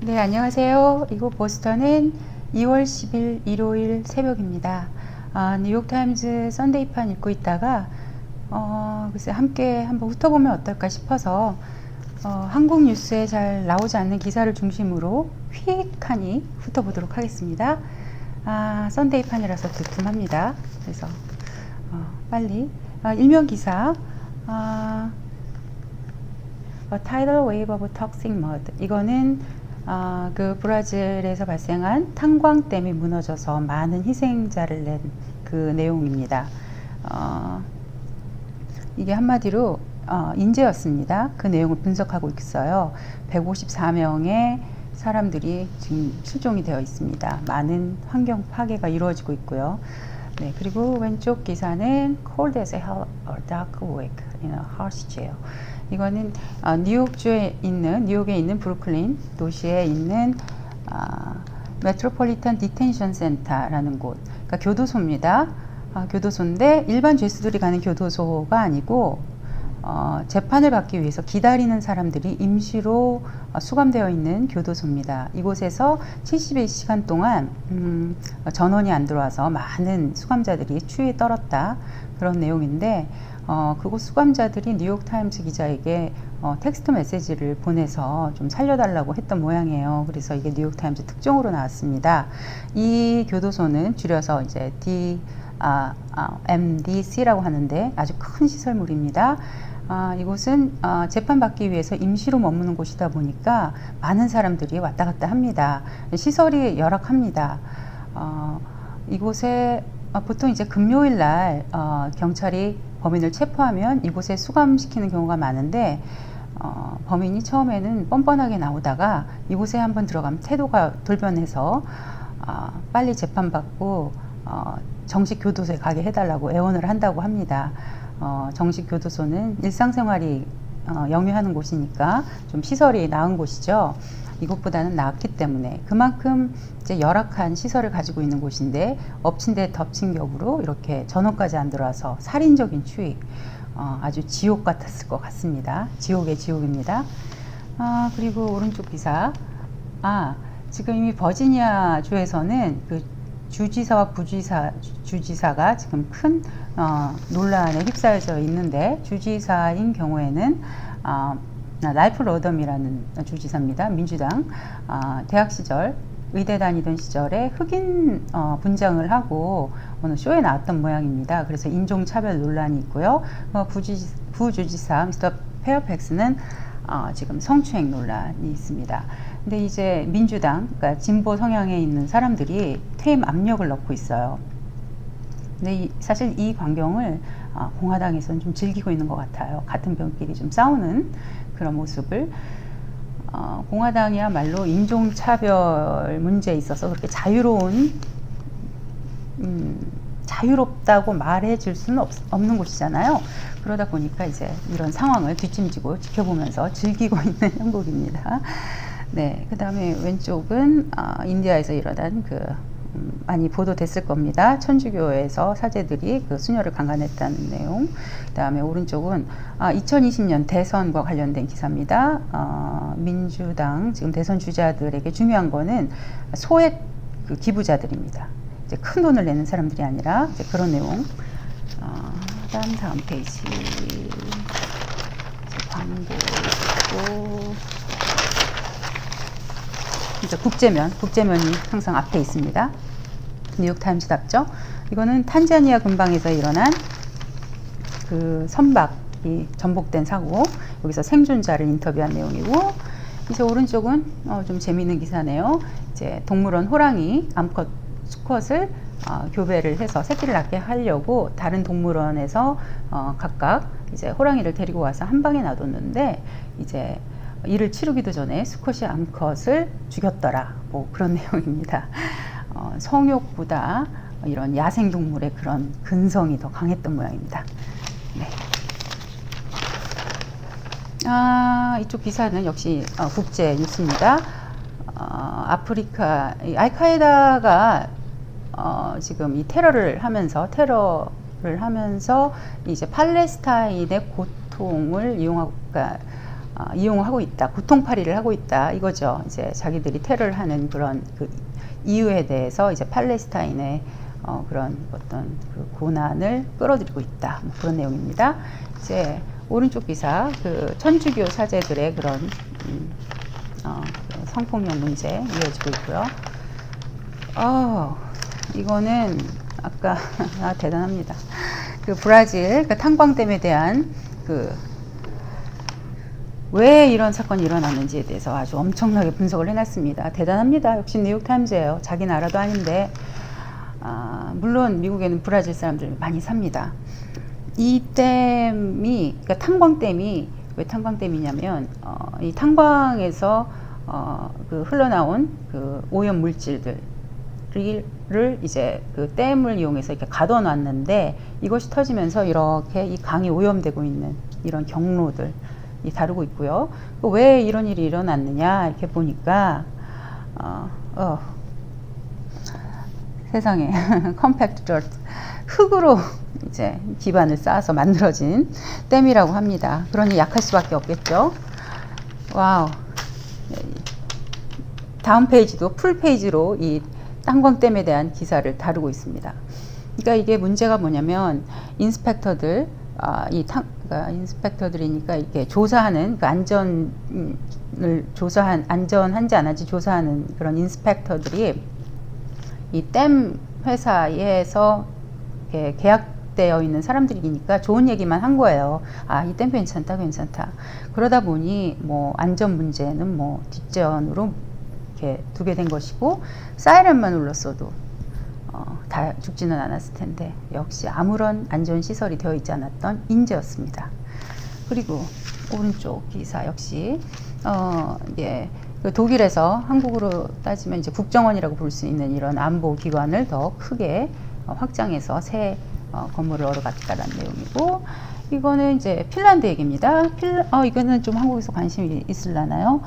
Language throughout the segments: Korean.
네, 안녕하세요. 이곳 보스턴은 2월 10일 일요일 새벽입니다. 뉴욕타임즈 썬데이판 읽고 있다가 글쎄 함께 한번 훑어보면 어떨까 싶어서 한국 뉴스에 잘 나오지 않는 기사를 중심으로 휙하니 훑어보도록 하겠습니다. 썬데이판이라서 두툼합니다. 그래서 빨리 일면 기사 A tidal wave of toxic mud. 이거는 그 브라질에서 발생한 탄광댐이 무너져서 많은 희생자를 낸 그 내용입니다. 이게 한마디로 인재였습니다. 그 내용을 분석하고 있어요. 154명의 사람들이 지금 실종이 되어 있습니다. 많은 환경 파괴가 이루어지고 있고요. 네, 그리고 왼쪽 기사는 Cold as hell, a dark week in a harsh jail. 이거는 뉴욕에 있는 브루클린 도시에 있는 메트로폴리탄 디텐션 센터라는 곳, 그러니까 교도소입니다. 교도소인데 일반 죄수들이 가는 교도소가 아니고 재판을 받기 위해서 기다리는 사람들이 임시로 수감되어 있는 교도소입니다. 이곳에서 72시간 동안 전원이 안 들어와서 많은 수감자들이 추위에 떨었다, 그런 내용인데 그곳 수감자들이 뉴욕타임즈 기자에게 텍스트 메시지를 보내서 좀 살려달라고 했던 모양이에요. 그래서 이게 뉴욕타임즈 특종으로 나왔습니다. 이 교도소는 줄여서 이제 MDC라고 하는데 아주 큰 시설물입니다. 이곳은 재판받기 위해서 임시로 머무는 곳이다 보니까 많은 사람들이 왔다 갔다 합니다. 시설이 열악합니다. 이곳에 보통 이제 금요일 날 경찰이 범인을 체포하면 이곳에 수감시키는 경우가 많은데 범인이 처음에는 뻔뻔하게 나오다가 이곳에 한번 들어가면 태도가 돌변해서 빨리 재판받고 정식 교도소에 가게 해달라고 애원을 한다고 합니다. 정식 교도소는 일상생활이 영위하는 곳이니까 좀 시설이 나은 곳이죠. 이곳보다는 나았기 때문에 그만큼 이제 열악한 시설을 가지고 있는 곳인데 엎친 데 덮친 격으로 이렇게 전원까지 안 들어와서 살인적인 추위, 아주 지옥 같았을 것 같습니다. 지옥의 지옥입니다. 그리고 오른쪽 기사, 지금 이미 버지니아 주에서는 그 주지사와 주지사가 지금 큰 논란에 휩싸여져 있는데, 주지사인 경우에는 라이프 로덤이라는 주지사입니다. 민주당. 대학 시절, 의대 다니던 시절에 흑인 분장을 하고 어느 쇼에 나왔던 모양입니다. 그래서 인종차별 논란이 있고요. 부주지사 미스터 페어팩스는 지금 성추행 논란이 있습니다. 근데 이제 민주당, 그러니까 진보 성향에 있는 사람들이 퇴임 압력을 넣고 있어요. 근데 사실 이 광경을 공화당에서는 좀 즐기고 있는 것 같아요. 같은 병끼리 좀 싸우는 그런 모습을. 공화당이야말로 인종차별 문제에 있어서 그렇게 자유롭다고 말해줄 수는 없는 곳이잖아요. 그러다 보니까 이제 이런 상황을 뒷짐지고 지켜보면서 즐기고 있는 형국입니다. 네, 그 다음에 왼쪽은 인디아에서 일어난 많이 보도됐을 겁니다. 천주교에서 사제들이 그 수녀를 강간했다는 내용. 그 다음에 오른쪽은 2020년 대선과 관련된 기사입니다. 민주당 지금 대선 주자들에게 중요한 거는 소액 기부자들입니다. 이제 큰 돈을 내는 사람들이 아니라 이제 그런 내용. 다음 페이지. 광고 있고. 이제 국제면이 항상 앞에 있습니다. 뉴욕타임즈답죠. 이거는 탄자니아 근방에서 일어난 그 선박이 전복된 사고, 여기서 생존자를 인터뷰한 내용이고, 이제 오른쪽은 좀 재미있는 기사네요. 이제 동물원 호랑이 수컷을 교배를 해서 새끼를 낳게 하려고 다른 동물원에서 각각 이제 호랑이를 데리고 와서 한 방에 놔뒀는데, 이제 이를 치르기도 전에 수컷이 암컷을 죽였더라, 뭐 그런 내용입니다. 성욕보다 이런 야생동물의 그런 근성이 더 강했던 모양입니다. 네. 이쪽 기사는 역시 국제 뉴스입니다. 아프리카, 알카에다가 지금 이 테러를 하면서 이제 팔레스타인의 고통을 이용하고, 그러니까 이용하고 있다, 고통팔이를 하고 있다 이거죠. 이제 자기들이 테러를 하는 그런 그 이유에 대해서 이제 팔레스타인의 그런 어떤 그 고난을 끌어들이고 있다, 뭐 그런 내용입니다. 이제 오른쪽 기사 그 천주교 사제들의 그런 그 성폭력 문제 이어지고 있고요. 이거는 아까 대단합니다. 그 브라질 그 탄광댐에 대한 왜 이런 사건이 일어났는지에 대해서 아주 엄청나게 분석을 해놨습니다. 대단합니다. 역시 뉴욕타임즈예요. 자기 나라도 아닌데 물론 미국에는 브라질 사람들 많이 삽니다. 이 댐이 그러니까 탄광댐이 왜 탄광댐이냐면 이 탄광에서 그 흘러나온 그 오염 물질들 를 이제 그 댐을 이용해서 이렇게 가둬놨는데 이것이 터지면서 이렇게 이 강이 오염되고 있는 이런 경로들이 다루고 있고요. 왜 이런 일이 일어났느냐 이렇게 보니까 세상에 컴팩트 디rt 흙으로 이제 기반을 쌓아서 만들어진 댐이라고 합니다. 그러니 약할 수밖에 없겠죠. 와우. 다음 페이지도 풀 페이지로 이 탄광댐에 대한 기사를 다루고 있습니다. 그러니까 이게 문제가 뭐냐면 인스펙터들, 그러니까 인스펙터들이니까 이렇게 조사하는 그 안전을 안전한지 안 한지 조사하는 그런 인스펙터들이 이 댐 회사에서 이렇게 계약되어 있는 사람들이니까 좋은 얘기만 한 거예요. 이 댐 괜찮다, 괜찮다. 그러다 보니 뭐 안전 문제는 뭐 뒷전으로 이렇게 두게 된 것이고 사이렌만 울렸어도 다 죽지는 않았을 텐데 역시 아무런 안전시설이 되어 있지 않았던 인재였습니다. 그리고 오른쪽 기사 역시 예, 그 독일에서 한국으로 따지면 이제 국정원이라고 부를 수 있는 이런 안보기관을 더 크게 확장해서 새 건물을 얻어갔다라는 내용이고, 이거는 이제 핀란드 얘기입니다. 이거는 좀 한국에서 관심이 있으려나요?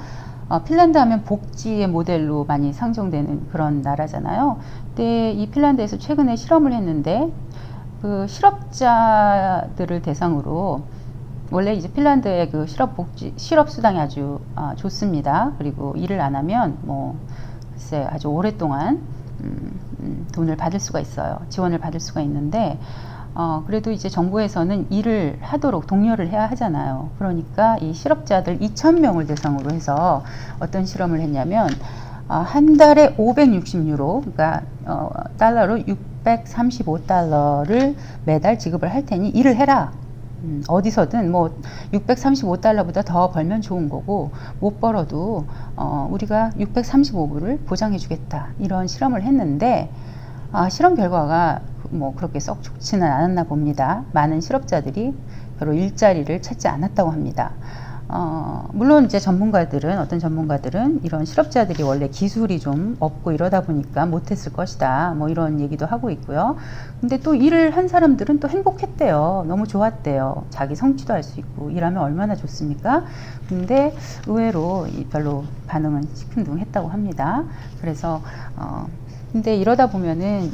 핀란드 하면 복지의 모델로 많이 상정되는 그런 나라잖아요. 근데 이 핀란드에서 최근에 실험을 했는데 그 실업자들을 대상으로 원래 이제 핀란드의 그 실업 수당이 아주 좋습니다. 그리고 일을 안 하면 뭐 글쎄 아주 오랫동안 돈을 받을 수가 있어요. 지원을 받을 수가 있는데 그래도 이제 정부에서는 일을 하도록 독려를 해야 하잖아요. 그러니까 이 실업자들 2,000명을 대상으로 해서 어떤 실험을 했냐면 한 달에 560유로, 그러니까 달러로 635달러를 매달 지급을 할 테니 일을 해라. 어디서든 뭐 635달러보다 더 벌면 좋은 거고 못 벌어도 우리가 635불을 보장해 주겠다, 이런 실험을 했는데 실험 결과가 뭐 그렇게 썩 좋지는 않았나 봅니다. 많은 실업자들이 별로 일자리를 찾지 않았다고 합니다. 물론 이제 어떤 전문가들은 이런 실업자들이 원래 기술이 좀 없고 이러다 보니까 못했을 것이다, 뭐 이런 얘기도 하고 있고요. 근데 또 일을 한 사람들은 또 행복했대요. 너무 좋았대요. 자기 성취도 할 수 있고 일하면 얼마나 좋습니까? 근데 의외로 별로 반응은 시큰둥했다고 합니다. 그래서 근데 이러다 보면은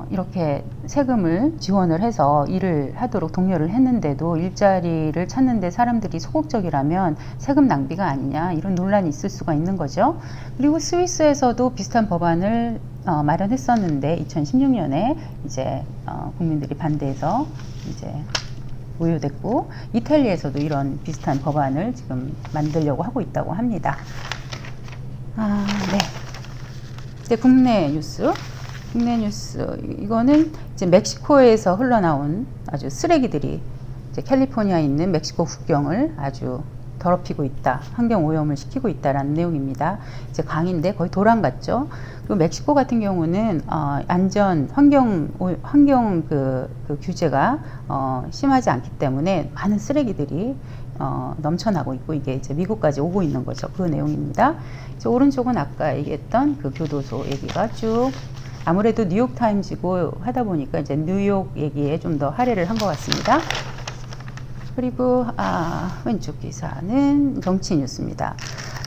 이렇게 세금을 지원을 해서 일을 하도록 독려를 했는데도 일자리를 찾는데 사람들이 소극적이라면 세금 낭비가 아니냐, 이런 논란이 있을 수가 있는 거죠. 그리고 스위스에서도 비슷한 법안을 마련했었는데 2016년에 이제 국민들이 반대해서 이제 무효됐고, 이탈리아에서도 이런 비슷한 법안을 지금 만들려고 하고 있다고 합니다. 네. 이제 국내 뉴스, 이거는 이제 멕시코에서 흘러나온 아주 쓰레기들이 이제 캘리포니아에 있는 멕시코 국경을 아주 더럽히고 있다, 환경 오염을 시키고 있다라는 내용입니다. 이제 강인데 거의 도랑 같죠. 그리고 멕시코 같은 경우는 환경 그 규제가 심하지 않기 때문에 많은 쓰레기들이 넘쳐나고 있고, 이게 이제 미국까지 오고 있는 거죠. 그 내용입니다. 이제 오른쪽은 아까 얘기했던 그 교도소 얘기가 쭉, 아무래도 뉴욕타임즈고 하다 보니까 이제 뉴욕 얘기에 좀 더 할애를 한 것 같습니다. 그리고 왼쪽 기사는 정치 뉴스입니다.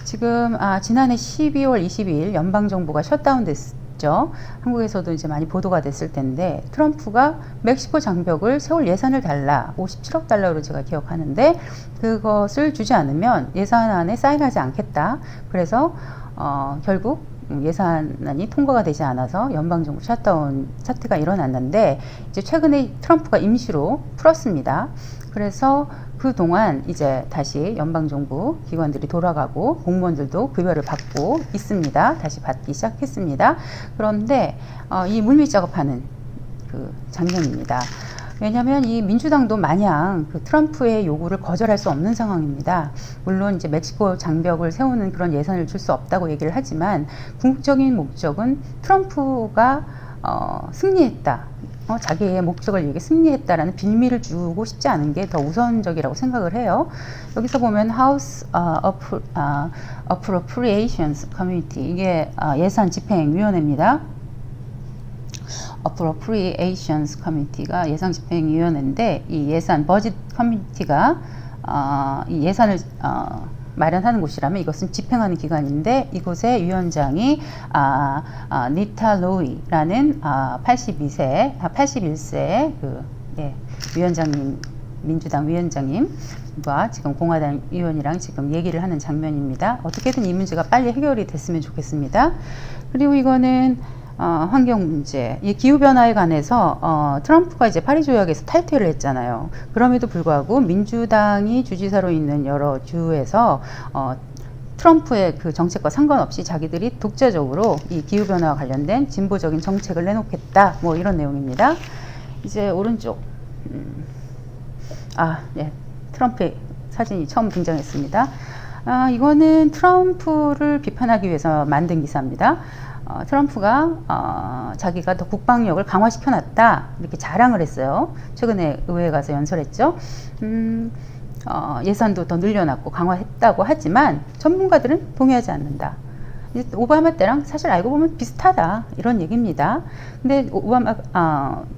지금 지난해 12월 22일 연방정부가 셧다운 있죠. 한국에서도 이제 많이 보도가 됐을 텐데 트럼프가 멕시코 장벽을 세울 예산을 달라 57억 달러로 제가 기억하는데 그것을 주지 않으면 예산안에 사인하지 않겠다. 그래서 결국 예산안이 통과가 되지 않아서 연방정부 셧다운 사태가 일어났는데 이제 최근에 트럼프가 임시로 풀었습니다. 그래서 그동안 이제 다시 연방정부 기관들이 돌아가고 공무원들도 급여를 받고 있습니다. 다시 받기 시작했습니다. 그런데 이 물밑 작업하는 그 장면입니다. 왜냐하면 이 민주당도 마냥 그 트럼프의 요구를 거절할 수 없는 상황입니다. 물론 이제 멕시코 장벽을 세우는 그런 예산을 줄 수 없다고 얘기를 하지만 궁극적인 목적은 트럼프가 승리했다. 자기의 목적을 얘기 승리했다라는 빌미를 주고 싶지 않은 게 더 우선적이라고 생각을 해요. 여기서 보면 House Appropriations Committee 이게 예산 집행위원회입니다. Appropriations Committee가 예산 집행위원회인데 이 예산 버짓 커미티가 이 예산을 마련하는 곳이라면 이것은 집행하는 기관인데 이곳의 위원장이 니타 로이라는 81세 그 위원장님 민주당 위원장님과 지금 공화당 의원이랑 지금 얘기를 하는 장면입니다. 어떻게든 이 문제가 빨리 해결이 됐으면 좋겠습니다. 그리고 이거는 환경 문제, 이 기후 변화에 관해서 트럼프가 이제 파리 조약에서 탈퇴를 했잖아요. 그럼에도 불구하고 민주당이 주지사로 있는 여러 주에서 트럼프의 그 정책과 상관없이 자기들이 독자적으로 이 기후 변화와 관련된 진보적인 정책을 내놓겠다. 뭐 이런 내용입니다. 이제 오른쪽 트럼프의 사진이 처음 등장했습니다. 이거는 트럼프를 비판하기 위해서 만든 기사입니다. 트럼프가 자기가 더 국방력을 강화시켜놨다 이렇게 자랑을 했어요. 최근에 의회에 가서 연설했죠. 예산도 더 늘려놨고 강화했다고 하지만 전문가들은 동의하지 않는다. 오바마 때랑 사실 알고 보면 비슷하다 이런 얘기입니다. 근데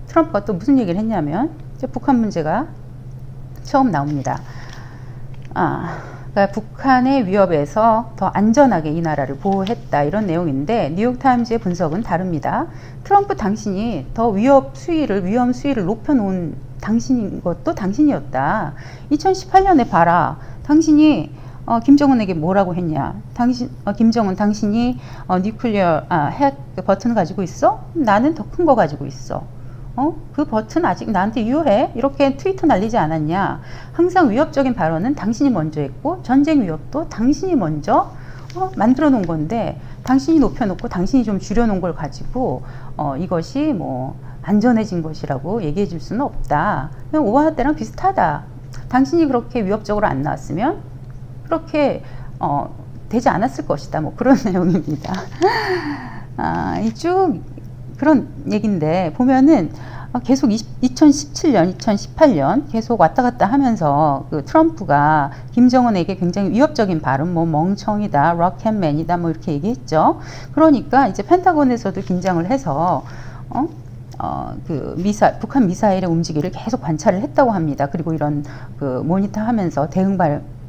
트럼프가 또 무슨 얘기를 했냐면 이제 북한 문제가 처음 나옵니다. 그러니까 북한의 위협에서 더 안전하게 이 나라를 보호했다 이런 내용인데 뉴욕타임즈의 분석은 다릅니다. 트럼프 당신이 더 위험 수위를 높여놓은 당신인 것도 당신이었다. 2018년에 봐라. 당신이 김정은에게 뭐라고 했냐. 김정은 당신이 뉴클리어 핵 버튼을 가지고 있어? 나는 더 큰 거 가지고 있어. 그 버튼 아직 나한테 유효해? 이렇게 트위터 날리지 않았냐? 항상 위협적인 발언은 당신이 먼저 했고 전쟁 위협도 당신이 먼저 만들어 놓은 건데 당신이 높여놓고 당신이 좀 줄여놓은 걸 가지고 이것이 뭐 안전해진 것이라고 얘기해 줄 수는 없다. 오바마 때랑 비슷하다. 당신이 그렇게 위협적으로 안 나왔으면 그렇게 되지 않았을 것이다. 뭐 그런 내용입니다. 쭉 그런 얘기인데 보면은 계속 2017년, 2018년 계속 왔다 갔다 하면서 그 트럼프가 김정은에게 굉장히 위협적인 발언, 뭐 멍청이다, 락앤맨이다, 뭐 이렇게 얘기했죠. 그러니까 이제 펜타곤에서도 긴장을 해서 북한 미사일의 움직임을 계속 관찰을 했다고 합니다. 그리고 이런 그 모니터하면서 대응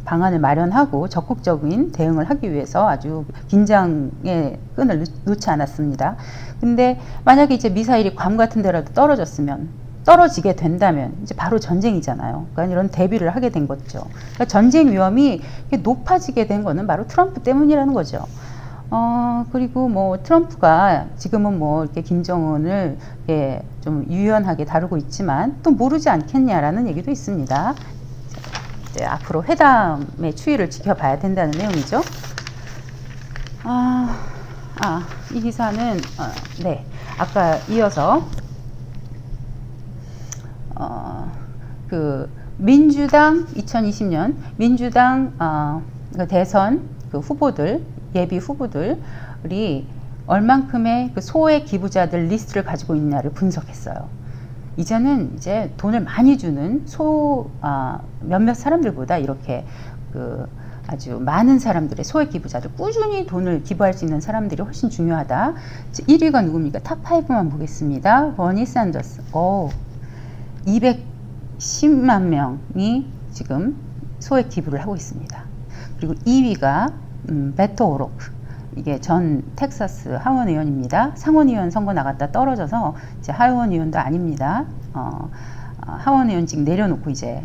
방안을 마련하고 적극적인 대응을 하기 위해서 아주 긴장의 끈을 놓지 않았습니다. 근데 만약에 이제 미사일이 괌 같은 데라도 떨어지게 된다면 이제 바로 전쟁이잖아요. 그러니까 이런 대비를 하게 된 거죠. 그러니까 전쟁 위험이 높아지게 된 거는 바로 트럼프 때문이라는 거죠. 그리고 뭐 트럼프가 지금은 뭐 이렇게 김정은을 좀 유연하게 다루고 있지만 또 모르지 않겠냐라는 얘기도 있습니다. 이제 앞으로 회담의 추이를 지켜봐야 된다는 내용이죠. 이 기사는 아까 이어서 그 민주당 2020년 민주당 대선 그 후보들 예비 후보들이 얼만큼의 그 소액 기부자들 리스트를 가지고 있냐를 분석했어요. 이제는 이제 돈을 많이 주는 몇몇 사람들보다 이렇게 그 아주 많은 사람들의 소액 기부자들 꾸준히 돈을 기부할 수 있는 사람들이 훨씬 중요하다. 1위가 누굽니까? 탑 5만 보겠습니다. 버니 샌더스. 210만 명이 지금 소액 기부를 하고 있습니다. 그리고 2위가 베토 오로크. 이게 전 텍사스 하원 의원입니다. 상원 의원 선거 나갔다 떨어져서 이제 하원 의원도 아닙니다. 하원 의원직 내려놓고 이제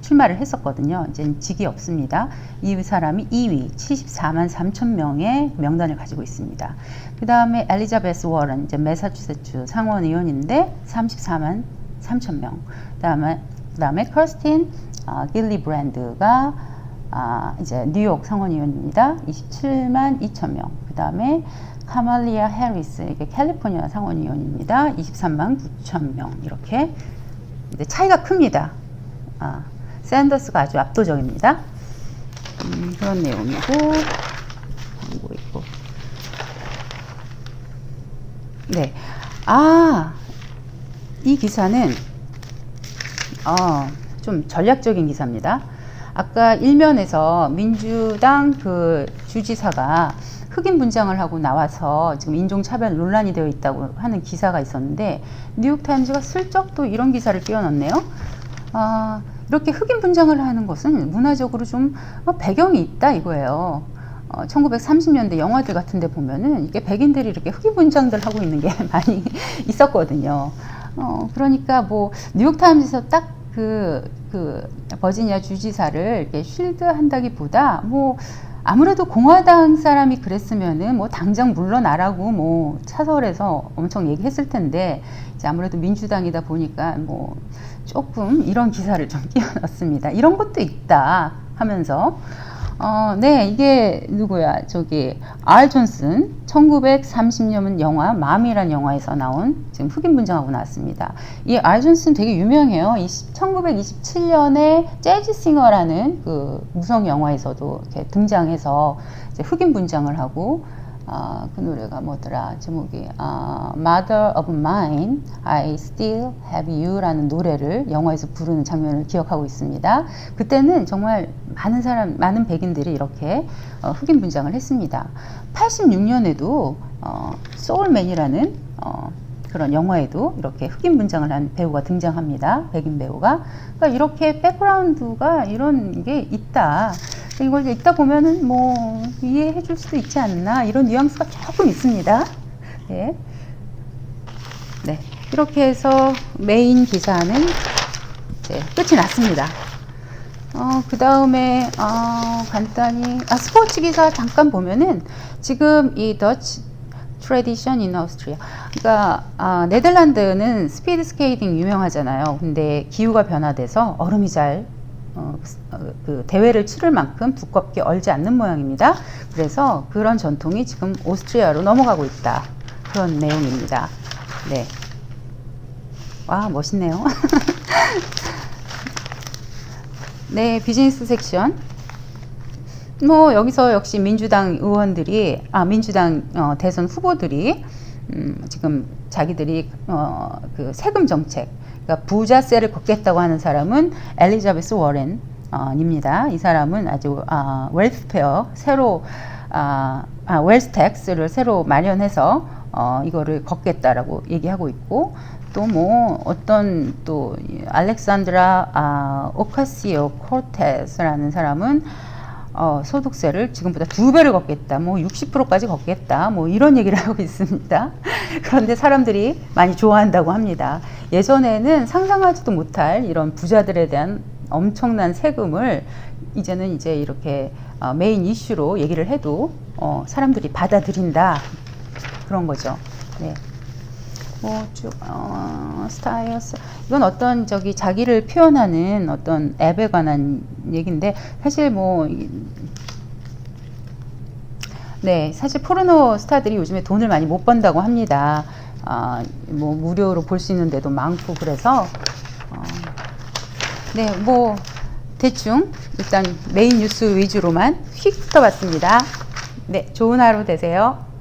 출마를 했었거든요. 이제 직이 없습니다. 이 사람이 2위 74만 3천 명의 명단을 가지고 있습니다. 그 다음에 엘리자베스 워런, 이제 매사추세츠 상원 의원인데 34만 3천 명. 그다음에 커스틴 길리브랜드가 이제 뉴욕 상원 의원입니다. 27만 2천 명. 그 다음에 카말리아 해리스, 이게 캘리포니아 상원 의원입니다. 23만 9천 명. 이렇게 이제 차이가 큽니다. 샌더스가 아주 압도적입니다. 그런 내용이고, 광고 있고. 네. 이 기사는, 좀 전략적인 기사입니다. 아까 일면에서 민주당 그 주지사가 흑인 분장을 하고 나와서 지금 인종차별 논란이 되어 있다고 하는 기사가 있었는데, 뉴욕타임즈가 슬쩍 또 이런 기사를 끼워넣네요. 이렇게 흑인 분장을 하는 것은 문화적으로 좀 배경이 있다 이거예요. 1930년대 영화들 같은 데 보면은 이게 백인들이 이렇게 흑인 분장들 하고 있는 게 많이 있었거든요. 그러니까 뭐 뉴욕타임즈에서 딱 그 버지니아 주지사를 이렇게 쉴드한다기보다 뭐 아무래도 공화당 사람이 그랬으면은 뭐 당장 물러나라고 뭐 차설에서 엄청 얘기했을 텐데, 이제 아무래도 민주당이다 보니까 뭐 조금 이런 기사를 좀 끼워넣습니다. 이런 것도 있다 하면서 네, 이게 누구야? 저기 알 존슨 1930년 영화 맘이라는 영화에서 나온 지금 흑인 분장하고 나왔습니다. 이 알 존슨 되게 유명해요. 1927년에 재즈싱어라는 그 무성 영화에서도 이렇게 등장해서 이제 흑인 분장을 하고, 그 노래가 뭐더라? 제목이 Mother of Mine, I Still Have You라는 노래를 영화에서 부르는 장면을 기억하고 있습니다. 그때는 정말 많은 백인들이 이렇게 흑인 분장을 했습니다. 86년에도 소울맨이라는 그런 영화에도 이렇게 흑인 분장을 한 배우가 등장합니다. 백인 배우가. 그러니까 이렇게 백그라운드가 이런 게 있다. 이걸 읽다 보면은 뭐 이해해 줄 수도 있지 않나, 이런 뉘앙스가 조금 있습니다. 네. 네. 이렇게 해서 메인 기사는 이제 끝이 났습니다. 그 다음에 간단히 스포츠 기사 잠깐 보면은 지금 이 더치 트래디션 인 오스트리아, 그러니까 네덜란드는 스피드 스케이팅 유명하잖아요. 근데 기후가 변화돼서 얼음이 잘 그 대회를 치를 만큼 두껍게 얼지 않는 모양입니다. 그래서 그런 전통이 지금 오스트리아로 넘어가고 있다, 그런 내용입니다. 네. 와, 멋있네요. 네, 비즈니스 섹션. 뭐 여기서 역시 민주당 의원들이 민주당 대선 후보들이 지금 자기들이 그 세금 정책, 그러니까 부자세를 걷겠다고 하는 사람은 엘리자베스 워렌입니다. 이 사람은 아주 웰스페어 새로 웰스 텍스를 새로 마련해서 이거를 걷겠다라고 얘기하고 있고, 또 뭐 어떤 또 알렉산드라 오카시오 코르테스라는 사람은 소득세를 지금보다 2배를 걷겠다, 뭐 60%까지 걷겠다, 뭐 이런 얘기를 하고 있습니다. 그런데 사람들이 많이 좋아한다고 합니다. 예전에는 상상하지도 못할 이런 부자들에 대한 엄청난 세금을 이제는 이제 이렇게 메인 이슈로 얘기를 해도 사람들이 받아들인다, 그런 거죠. 네. 스타일스, 이건 어떤 자기를 표현하는 어떤 앱에 관한 얘기인데, 사실 네, 사실 포르노 스타들이 요즘에 돈을 많이 못 번다고 합니다. 뭐 무료로 볼 수 있는 데도 많고, 그래서 네, 뭐 대충 일단 메인 뉴스 위주로만 휙 훑어봤습니다. 네, 좋은 하루 되세요.